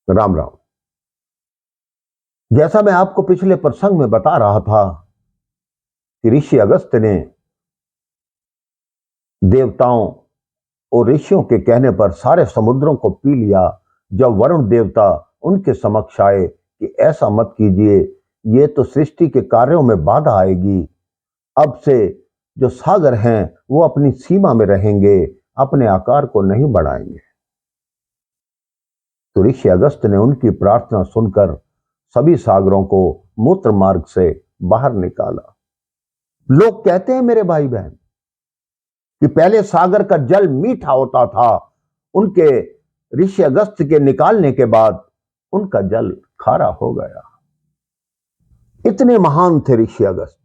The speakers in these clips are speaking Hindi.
राम राम। जैसा मैं आपको पिछले प्रसंग में बता रहा था कि ऋषि अगस्त ने देवताओं और ऋषियों के कहने पर सारे समुद्रों को पी लिया। जब वरुण देवता उनके समक्ष आए कि ऐसा मत कीजिए, ये तो सृष्टि के कार्यों में बाधा आएगी। अब से जो सागर हैं वो अपनी सीमा में रहेंगे, अपने आकार को नहीं बढ़ाएंगे। तो ऋषि अगस्त ने उनकी प्रार्थना सुनकर सभी सागरों को मूत्र मार्ग से बाहर निकाला। लोग कहते हैं मेरे भाई बहन कि पहले सागर का जल मीठा होता था, उनके ऋषि अगस्त के निकालने के बाद उनका जल खारा हो गया। इतने महान थे ऋषि अगस्त।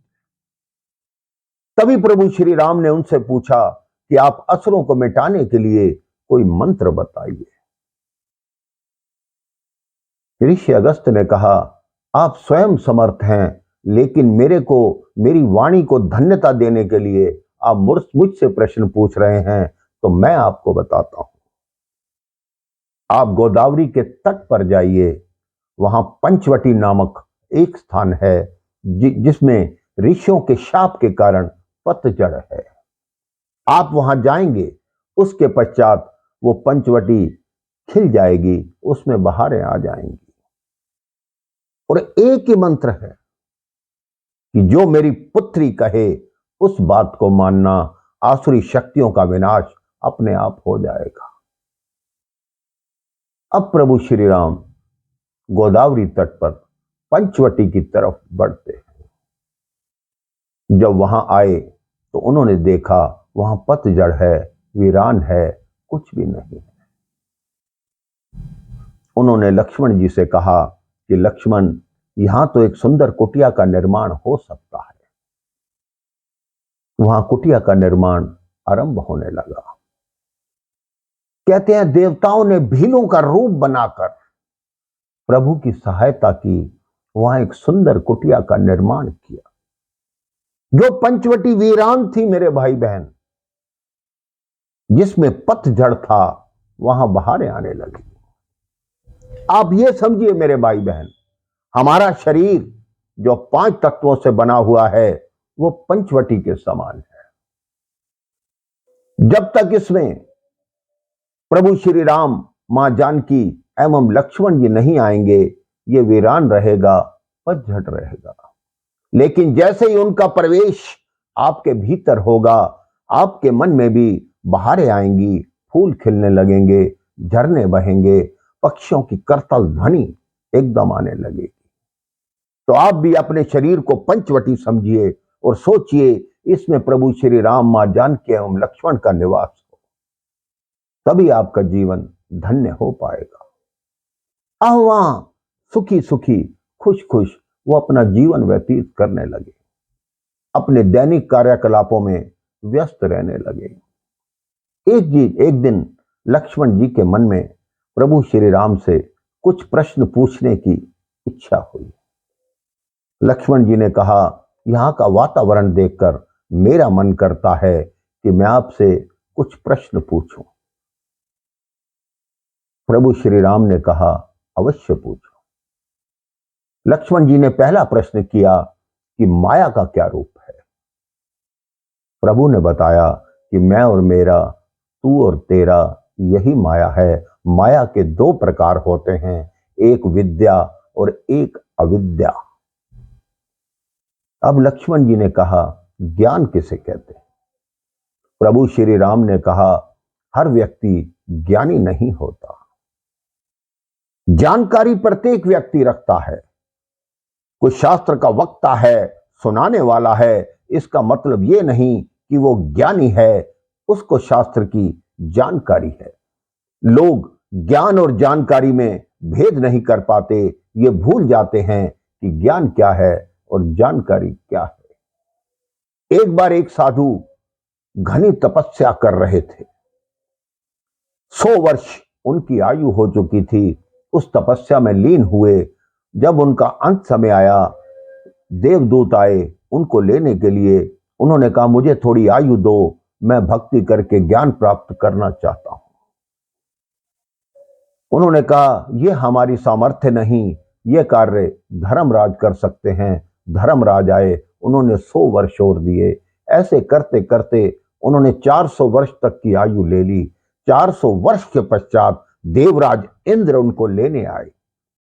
तभी प्रभु श्री राम ने उनसे पूछा कि आप असुरों को मिटाने के लिए कोई मंत्र बताइए। ऋषि अगस्त ने कहा, आप स्वयं समर्थ हैं, लेकिन मेरे को मेरी वाणी को धन्यता देने के लिए आप मुझसे प्रश्न पूछ रहे हैं, तो मैं आपको बताता हूं। आप गोदावरी के तट पर जाइए, वहां पंचवटी नामक एक स्थान है जिसमें ऋषियों के शाप के कारण पतझड़ है। आप वहां जाएंगे, उसके पश्चात वो पंचवटी खिल जाएगी, उसमें बहारें आ जाएंगी। और एक ही मंत्र है कि जो मेरी पुत्री कहे उस बात को मानना, आसुरी शक्तियों का विनाश अपने आप हो जाएगा। अब प्रभु श्री राम गोदावरी तट पर पंचवटी की तरफ बढ़ते हैं। जब वहां आए तो उन्होंने देखा वहां पतझड़ है, वीरान है, कुछ भी नहीं है। उन्होंने लक्ष्मण जी से कहा कि लक्ष्मण, यहां तो एक सुंदर कुटिया का निर्माण हो सकता है। वहां कुटिया का निर्माण आरंभ होने लगा। कहते हैं देवताओं ने भीलों का रूप बनाकर प्रभु की सहायता की, वहां एक सुंदर कुटिया का निर्माण किया। जो पंचवटी वीरान थी मेरे भाई बहन, जिसमें पतझड़ था, वहां बहारें आने लगी। आप ये समझिए मेरे भाई बहन, हमारा शरीर जो 5 तत्वों से बना हुआ है वो पंचवटी के समान है। जब तक इसमें प्रभु श्री राम, मां जानकी एवं लक्ष्मण जी नहीं आएंगे, ये वीरान रहेगा, पतझड़ रहेगा। लेकिन जैसे ही उनका प्रवेश आपके भीतर होगा, आपके मन में भी बहारें आएंगी, फूल खिलने लगेंगे, झरने बहेंगे, पक्षियों की करतल ध्वनि एकदम आने लगेगी। तो आप भी अपने शरीर को पंचवटी समझिए और सोचिए इसमें प्रभु श्री राम, मां जानकी एवं लक्ष्मण का निवास हो, तभी आपका जीवन धन्य हो पाएगा। अब वहां सुखी सुखी, खुश खुश वो अपना जीवन व्यतीत करने लगे, अपने दैनिक कार्यकलापों में व्यस्त रहने लगे। एक दिन लक्ष्मण जी के मन में प्रभु श्री राम से कुछ प्रश्न पूछने की इच्छा हुई। लक्ष्मण जी ने कहा, यहां का वातावरण देखकर मेरा मन करता है कि मैं आपसे कुछ प्रश्न पूछूं। प्रभु श्री राम ने कहा, अवश्य पूछो। लक्ष्मण जी ने पहला प्रश्न किया कि माया का क्या रूप है। प्रभु ने बताया कि मैं और मेरा, तू और तेरा, यही माया है। माया के 2 प्रकार होते हैं, एक विद्या और एक अविद्या। अब लक्ष्मण जी ने कहा, ज्ञान किसे कहते हैं। प्रभु श्री राम ने कहा, हर व्यक्ति ज्ञानी नहीं होता। जानकारी प्रत्येक व्यक्ति रखता है। कोई शास्त्र का वक्ता है, सुनाने वाला है, इसका मतलब यह नहीं कि वो ज्ञानी है, उसको शास्त्र की जानकारी है। लोग ज्ञान और जानकारी में भेद नहीं कर पाते, ये भूल जाते हैं कि ज्ञान क्या है और जानकारी क्या है। एक बार एक साधु घनी तपस्या कर रहे थे। 100 वर्ष उनकी आयु हो चुकी थी, उस तपस्या में लीन हुए। जब उनका अंत समय आया, देवदूत आए उनको लेने के लिए। उन्होंने कहा, मुझे थोड़ी आयु दो, मैं भक्ति करके ज्ञान प्राप्त करना चाहता हूं। उन्होंने कहा, यह हमारी सामर्थ्य नहीं, यह कार्य धर्मराज कर सकते हैं। धर्मराज आए, उन्होंने 100 वर्ष और दिए। ऐसे करते करते उन्होंने 400 वर्ष तक की आयु ले ली। 400 वर्ष के पश्चात देवराज इंद्र उनको लेने आए।